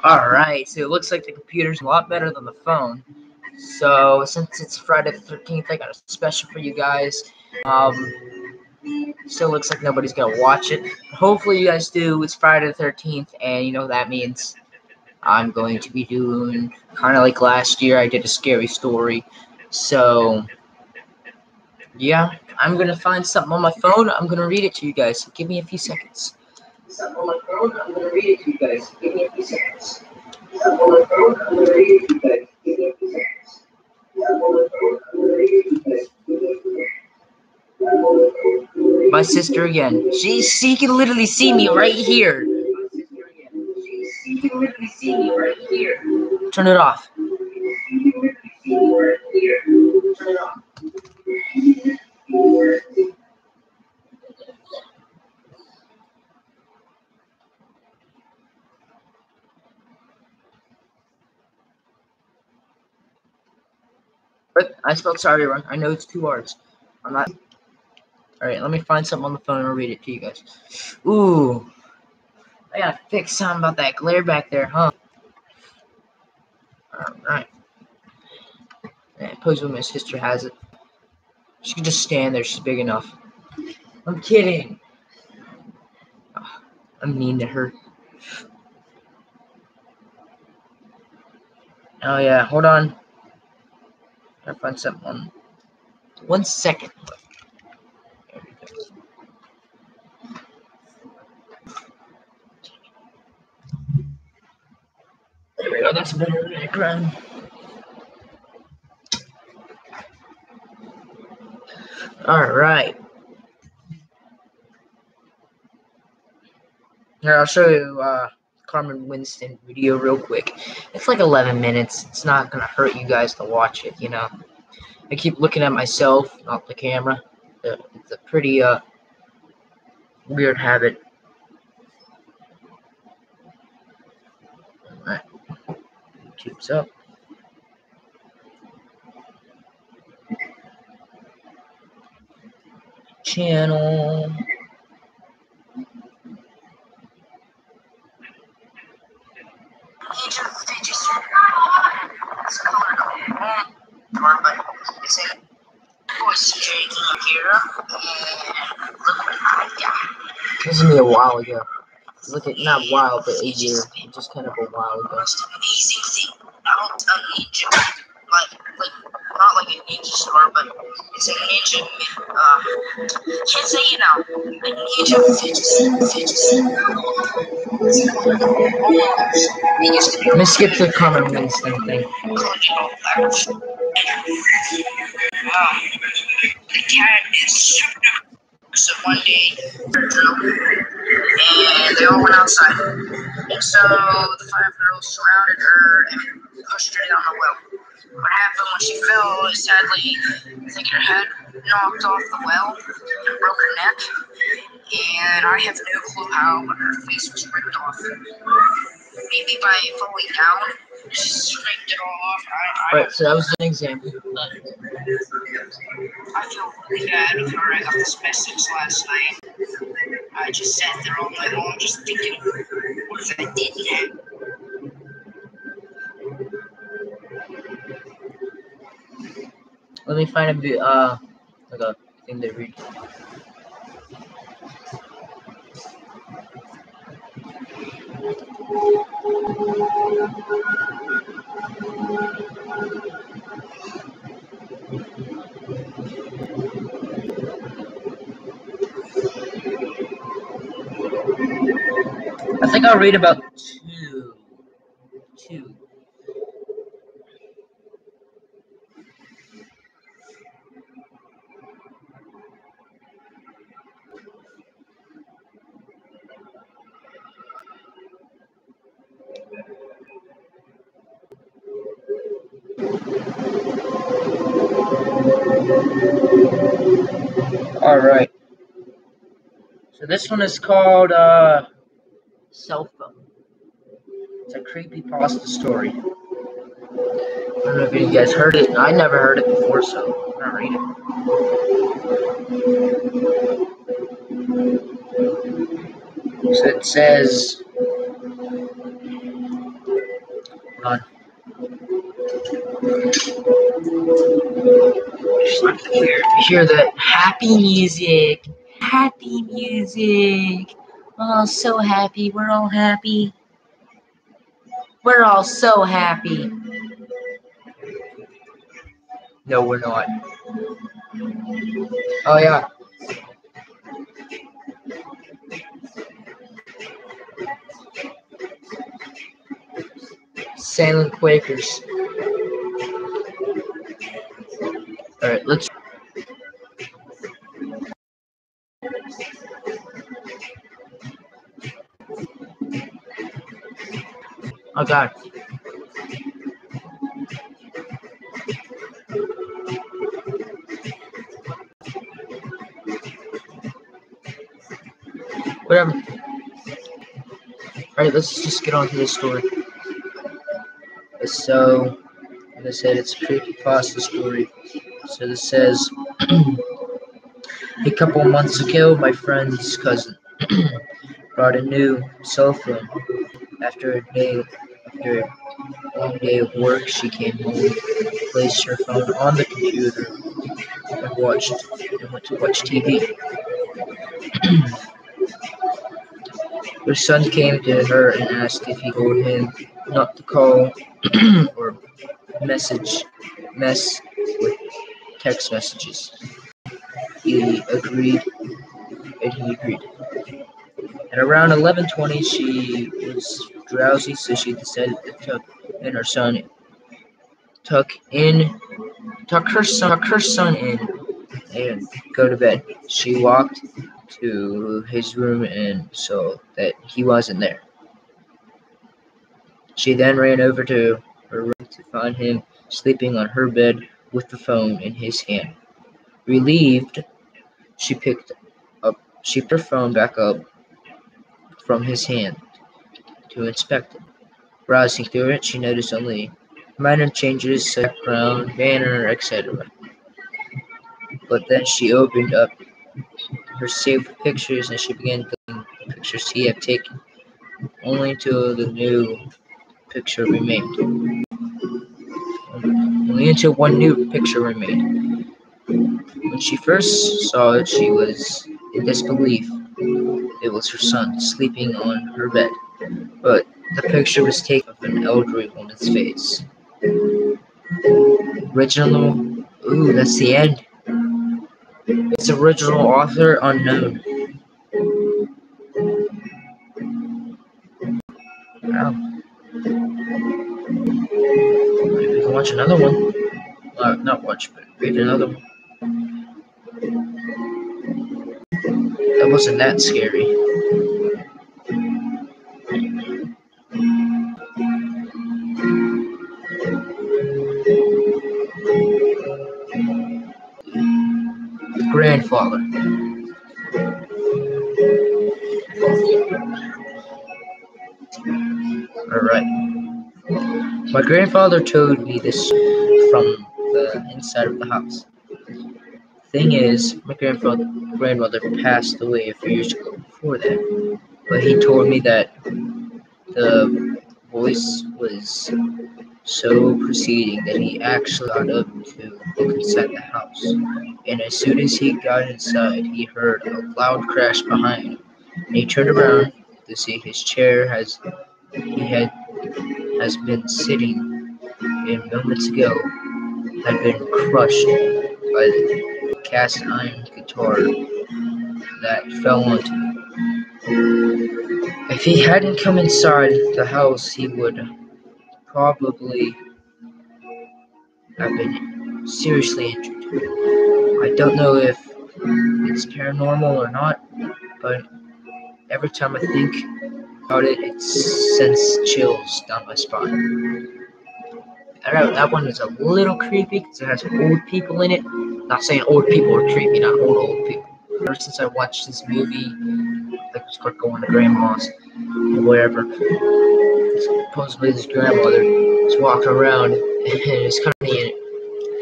Alright, so it looks like the computer's a lot better than the phone. So, since it's Friday the 13th, I got a special for you guys. Still looks like nobody's gonna watch it. Hopefully you guys do. It's Friday the 13th, and you know what that means. I'm going to be doing, kind of like last year, I did a scary story. So, yeah, I'm gonna find something on my phone. I'm gonna read it to you guys. Give me a few seconds. Something on my phone. I'm gonna read it to you guys. Give me a few seconds. Something on my phone. I'm gonna read it to you guys. Give me a few seconds. Something on my phone. I'm gonna read it to you guys. Give me a few seconds. My sister again. She can literally see me right here. She can literally see me right here. Turn it off. Turn it off. But I spelled sorry wrong. I know it's 2 R's. I'm not. Alright, let me find something on the phone and I'll read it to you guys. Ooh. I gotta fix something about that glare back there, huh? Alright. Yeah, suppose when my sister has it. She can just stand there. She's big enough. I'm kidding. Oh, I'm mean to her. Oh, yeah. Hold on. Gotta find something on. 1 second. There we go. That's better background. Alright. Here, I'll show you Carmen Winston video real quick. It's like 11 minutes. It's not gonna hurt you guys to watch it, you know. I keep looking at myself, not the camera. It's a pretty weird habit. Alright. YouTube's up. Channel. This is me a while ago. Look at, not wild, but a year. Just kind of a while ago. Most amazing thing about a ninja, like not like a ninja store, but it's a ninja. Can't say it now. A ninja fidget. Let me skip the Carmen Winston thing. The cat is super. So one day, and they all went outside. And so the 5 girls surrounded her and pushed her down the well. What happened when she fell is sadly, I think her head knocked off the well and broke her neck. And I have no clue how, but her face was ripped off. Maybe by falling down, she scraped it all off. Right, so that was an example. I feel really bad with her. I got this message last night. I just sat there all night long just thinking, what if I didn't? Let me find a bit, like a thing to read. I think I'll read about two. Alright. So this one is called, Cell Phone. It's a creepypasta story. I don't know if you guys heard it. I never heard it before, so I'm gonna read it. So it says, hold on. Hear the happy music. Happy music. Oh, so happy. We're all happy. We're all so happy. No, we're not. Oh, yeah. Silent Quakers. Alright, let's. Oh, God. Whatever. Alright, let's just get on to this story. So, as I said, it's a creepypasta story. So this says, a couple months ago, my friend's cousin brought a new cell phone. After a long day of work, she came home, placed her phone on the computer, and went to watch TV. Her son came to her and asked if he told him not to call or mess with text messages. He agreed, and he agreed. At around 11:20, she was drowsy, so she decided to tuck in, tuck her son in, and go to bed. She walked to his room and saw that he wasn't there. She then ran over to her room to find him sleeping on her bed with the phone in his hand. Relieved, she picked her phone back up from his hand to inspect it. Browsing through it, she noticed only minor changes such as background, banner, etc. But then she opened up her saved pictures and she began deleting pictures he had taken, only until the new picture remained. Only until one new picture remained. When she first saw it, she was in disbelief. It was her son sleeping on her bed, but the picture was taken of an elderly woman's face. Original. Ooh, that's the end. Its original author unknown. Wow. We can watch another one. Not watch, but read another one. That wasn't that scary. The grandfather. Alright. My grandfather told me this from the inside of the house. Thing is, my grandmother passed away a few years ago before that, but he told me that the voice was so proceeding that he actually got up to look inside the house, and as soon as he got inside, he heard a loud crash behind him, and he turned around to see his chair has been sitting in moments ago had been crushed by the cast iron guitar that fell onto him. If he hadn't come inside the house, he would probably have been seriously injured. I don't know if it's paranormal or not, but every time I think about it, it sends chills down my spine. I know that one is a little creepy because it has old people in it. Not saying old people are creepy, not old people. Ever since I watched this movie, like it's called Going to Grandma's or wherever, supposedly this grandmother is walking around and it's funny in it.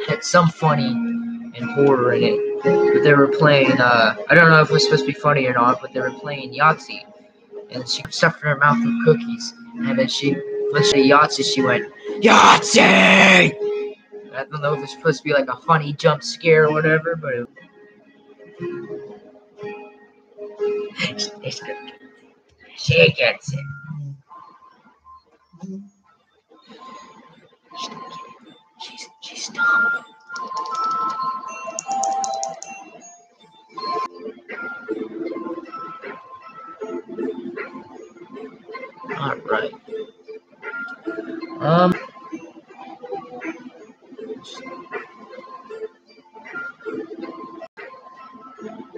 Had some funny and horror in it. But they were playing, I don't know if it was supposed to be funny or not, but they were playing Yahtzee. and she stuffed her mouth with cookies. And then when she Yahtzee, she went, Yahtzee! I don't know if it's supposed to be like a funny jump scare or whatever, but it's good. She gets it. She's dumb. Alright.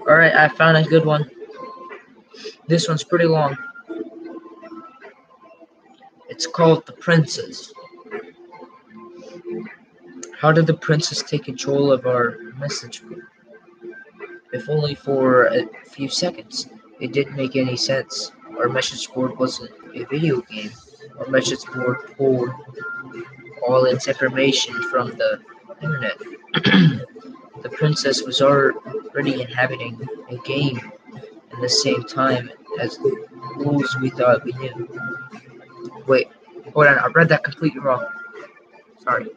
Alright, I found a good one. This one's pretty long. It's called The Princess. How did the princess take control of our message board? If only for a few seconds. It didn't make any sense. Our message board wasn't a video game. Our message board pulled all its information from the internet. The princess was already inhabiting a game at the same time as the rules we thought we knew. Wait, hold on, I read that completely wrong. Sorry.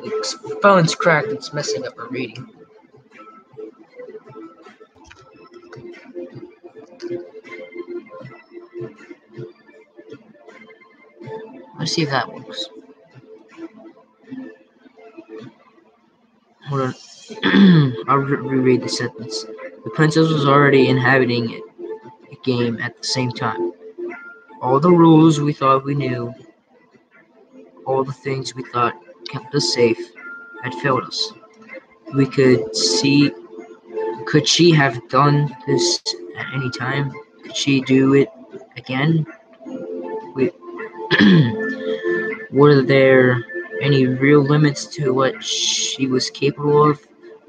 The phone's cracked, it's messing up our reading. Let's see if that works. Hold on. I'll reread the sentence. The princess was already inhabiting a game at the same time. All the rules we thought we knew, all the things we thought kept us safe, had failed us. We could see. Could she have done this at any time? Could she do it again? Were there any real limits to what she was capable of?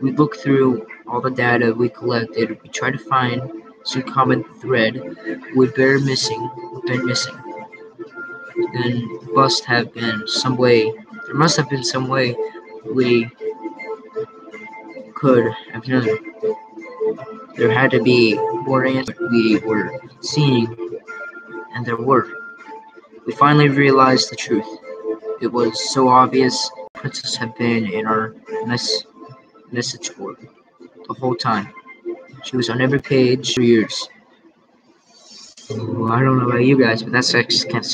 We looked through all the data we collected. We tried to find some common thread we'd been missing. There must have been some way we could have known. There had to be more answers we were seeing, and there were. We finally realized the truth. It was so obvious. The princess had been in our message board the whole time. She was on every page for years. Well, I don't know about you guys, but that's actually kind of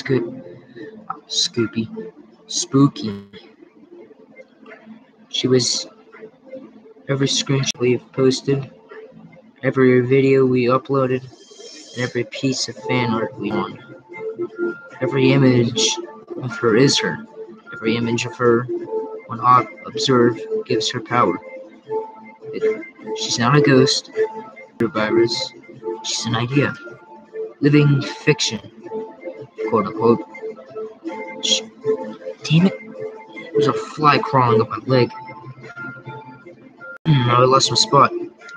spooky. She was every screenshot we've posted, every video we uploaded, and every piece of fan art we won. Every image of her is her. Every image of her, when observed, gives her power. She's not a ghost or a virus. She's an idea. Living fiction, quote unquote. Damn it. There's a fly crawling up my leg. I lost my spot.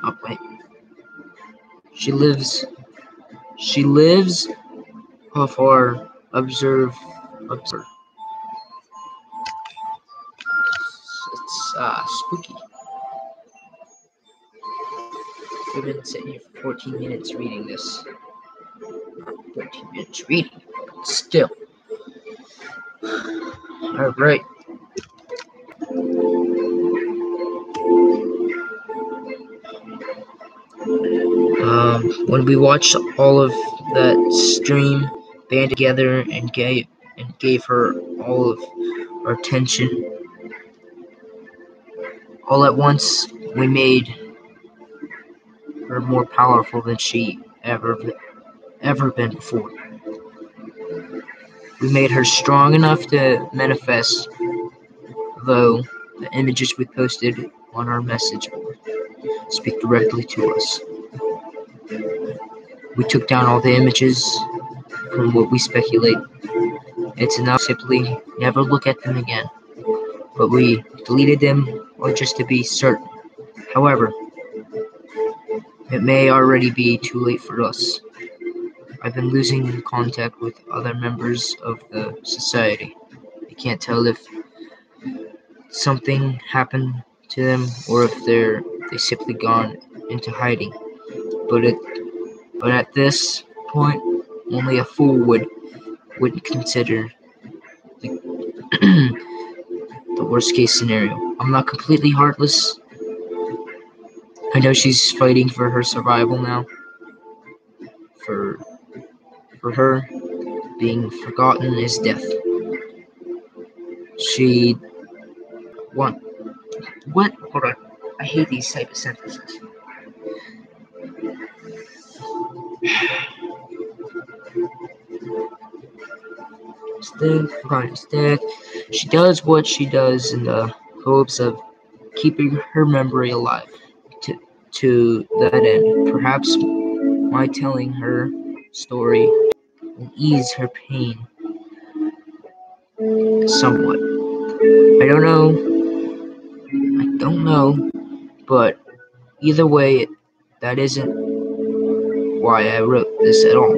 Oh, wait. She lives off our observe. It's spooky. We've been sitting here for 14 minutes reading this. 14 minutes reading, but still. Alright. When we watched all of that stream, band together and gave her all of our attention, all at once, we made her more powerful than she ever been before. We made her strong enough to manifest, though the images we posted on our message board speak directly to us. We took down all the images from what we speculate. It's enough to simply never look at them again. But we deleted them, or just to be certain. However, it may already be too late for us. I've been losing contact with other members of the society. I can't tell if something happened to them or if they simply gone into hiding. But at this point, Only a fool would consider the, the worst case scenario. I'm not completely heartless. I know she's fighting for her survival now. For her, being forgotten is death. She what? Hold on. I hate these type of sentences. Forgotten is death. She does what she does in the hopes of keeping her memory alive. To that end, perhaps my telling her story will ease her pain somewhat. I don't know, but either way, that isn't why I wrote this at all.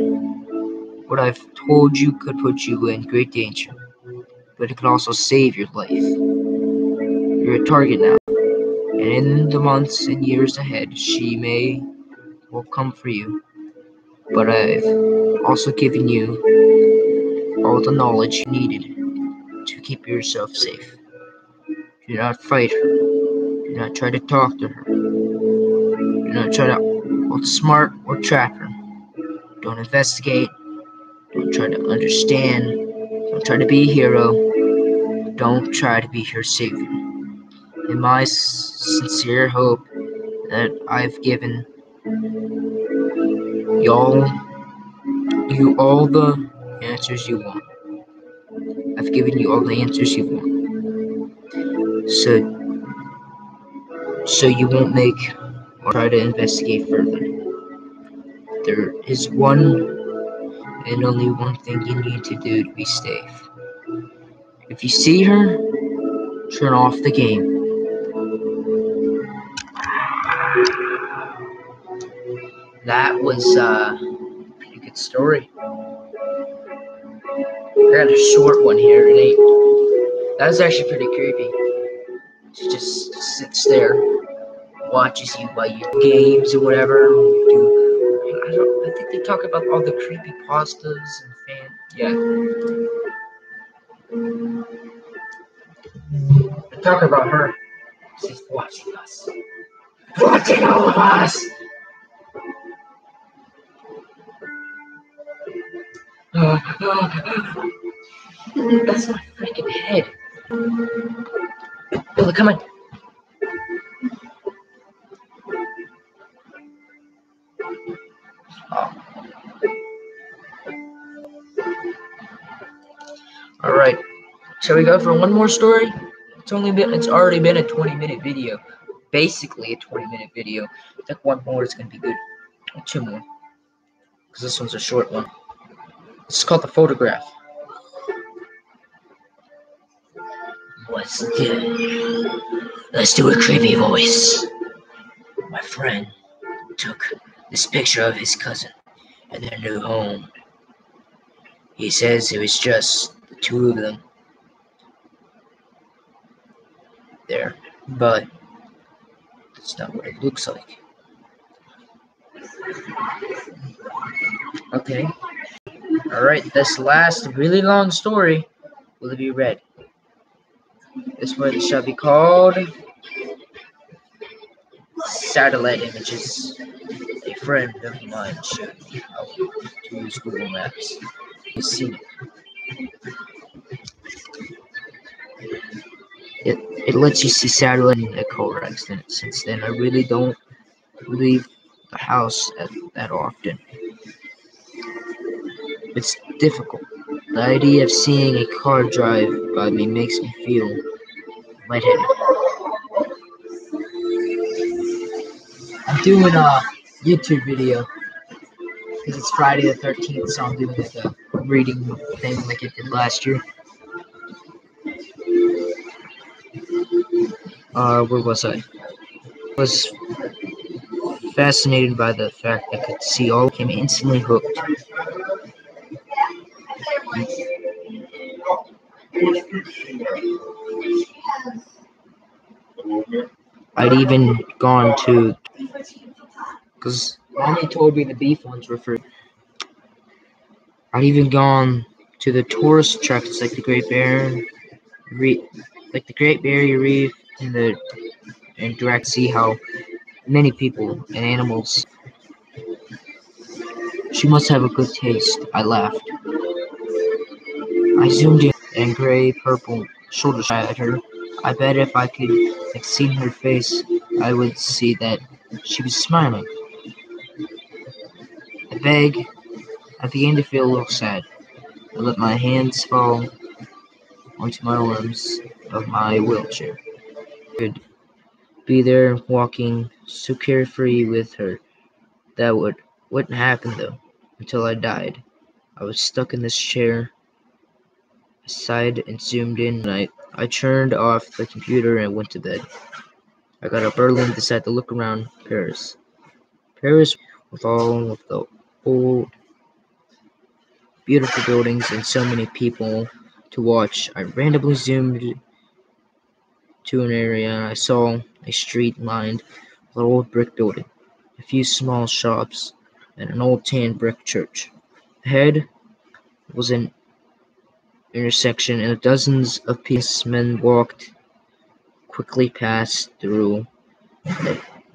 What I've told you could put you in great danger, but it could also save your life. You're a target now, and in the months and years ahead, she will come for you. But I've also given you all the knowledge you needed to keep yourself safe. Do not fight her. Do not try to talk to her. Do not try to outsmart or trap her. Don't investigate. Don't try to understand. Don't try to be a hero. Don't try to be her savior. In my sincere hope that I've given you all the answers you want. I've given you all the answers you want. So you won't make or try to investigate further. There is one and only one thing you need to do to be safe. If you see her, turn off the game. That was a pretty good story. I got a short one here. That was actually pretty creepy. She just sits there, watches you while you do games or whatever. I think they talk about all the creepy pastas and yeah. They talk about her. She's watching us. Watching all of us! That's my freaking head. Billy, come on. Oh. Alright. Shall we go for one more story? It's already been a 20-minute video. Basically a 20-minute video. I think one more is gonna be good. Or two more. Because this one's a short one. It's called The Photograph. What's good? Let's do a creepy voice. My friend took this picture of his cousin in their new home. He says it was just the two of them there, but that's not what it looks like. Okay. Alright, this last really long story will be read. This one shall be called Satellite Images. A friend of mine showed me how to use Google Maps. You've seen it. It lets you see satellite in a car accident. Since then, I really don't leave the house that often. It's difficult. The idea of seeing a car drive by me makes me feel lightheaded. I'm doing a YouTube video because it's Friday the 13th, so I'm doing like a reading thing like I did last year. Where was I? I was fascinated by the fact I could see all of him instantly hooked. I'd even gone to, because Mommy told me the beef ones were free. I'd even gone to the tourist attractions like the Great Barrier Reef and direct see how many people and animals. She must have a good taste. I laughed. I zoomed in and gray purple shoulder strap at her. I bet if I could have seen her face, I would see that she was smiling. I began to feel a little sad. I let my hands fall onto my arms of my wheelchair. Could be there walking so carefree with her. That wouldn't happen though, until I died. I was stuck in this chair. I sighed and zoomed in. I turned off the computer and went to bed. I got up early and decided to look around Paris. Paris, with all of the old, beautiful buildings and so many people to watch, I randomly zoomed to an area. I saw a street lined with an old brick building, a few small shops, and an old tan brick church. Ahead was an intersection, and dozens of policemen walked quickly past through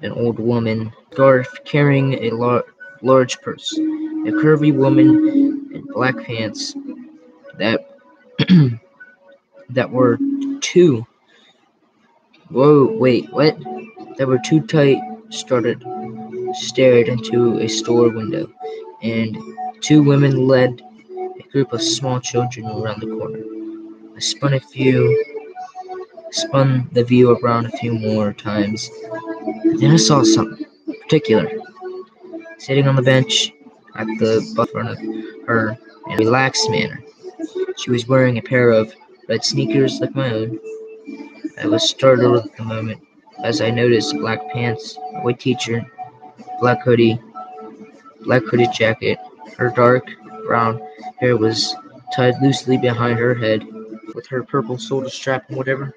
an old woman, scarf carrying a large purse, a curvy woman in black pants that that were too what? That were too tight, stared into a store window, and two women led a group of small children around the corner. I spun the view around a few more times. Then I saw something particular. Sitting on the bench at the bus in front of her in a relaxed manner. She was wearing a pair of red sneakers like my own. I was startled at the moment as I noticed black pants, a white t-shirt, black hooded jacket. Her dark brown hair was tied loosely behind her head with her purple shoulder strap and whatever.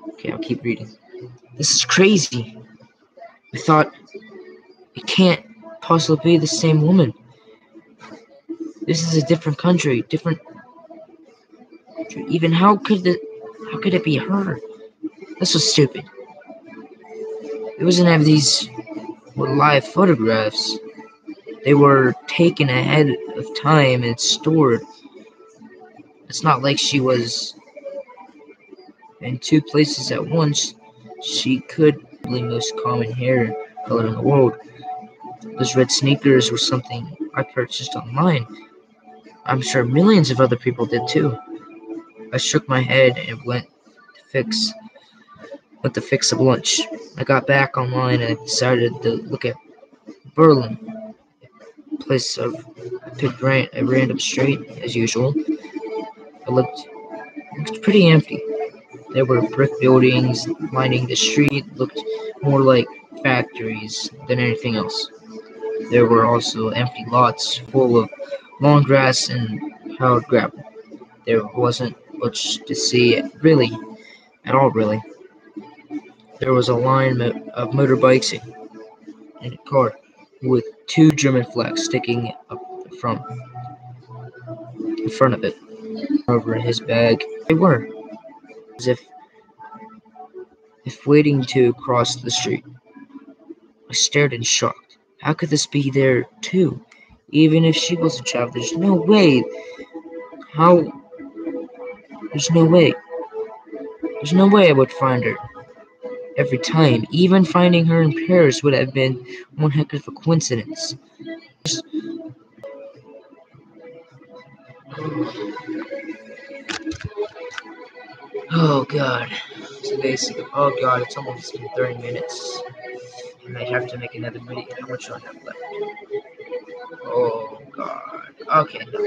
Okay, I'll keep reading. This is crazy. I thought it can't possibly be the same woman. This is a different country, even how could it be her? This was stupid. It wasn't have these were live photographs. They were taken ahead of time and stored. It's not like she was in two places at once. She could be the most common hair color in the world. Those red sneakers were something I purchased online. I'm sure millions of other people did too. I shook my head and to fix some lunch. I got back online and decided to look at Berlin. Place of picked a random street as usual. It looked pretty empty. There were brick buildings lining the street, looked more like factories than anything else. There were also empty lots full of long grass and piled gravel. There wasn't much to see really, at all really. There was a line of motorbikes and a car with two German flags sticking up in front of it. Over his bag, they were, as if waiting to cross the street. I stared in shock. How could this be there too? Even if she was a child, there's no way. How? There's no way. There's no way I would find her every time. Even finding her in Paris would have been one heck of a coincidence. Oh god. Oh god, it's almost been 30 minutes. I might have to make another video. How much do I have left? Oh god. Okay, no.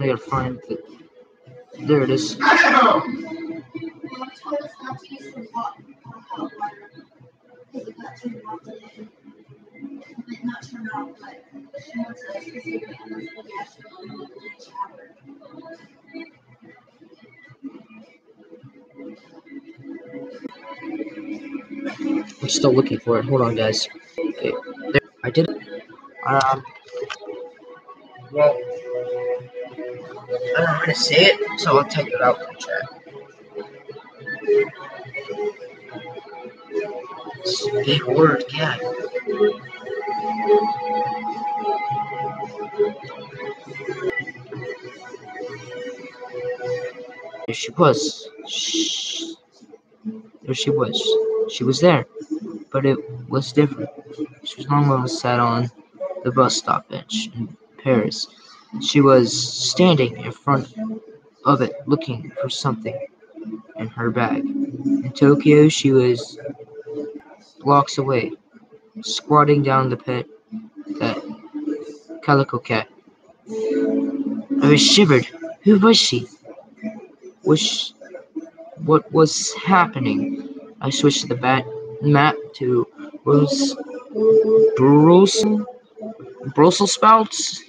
I gotta find the. There it is. I'm still looking for it. Hold on, guys. Okay. There. I did. Um, well, I don't know how to say it, so I'll type it out in chat. It's a big word, cat. There she was. There she was. She was there, but it was different. She was normally sat on the bus stop bench in Paris. She was standing in front of it looking for something in her bag. In Tokyo, she was blocks away, squatting down the pit that Calico Cat. I was shivered. Who was she? Was what was happening? I switched the map to Rose Brussels Brussels sprouts,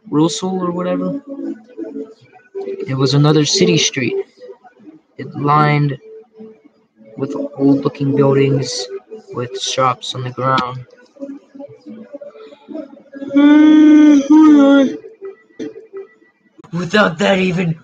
Brussels or whatever. It was another city street. It lined with old-looking buildings with shops on the ground. Without that even.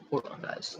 Hold on, guys.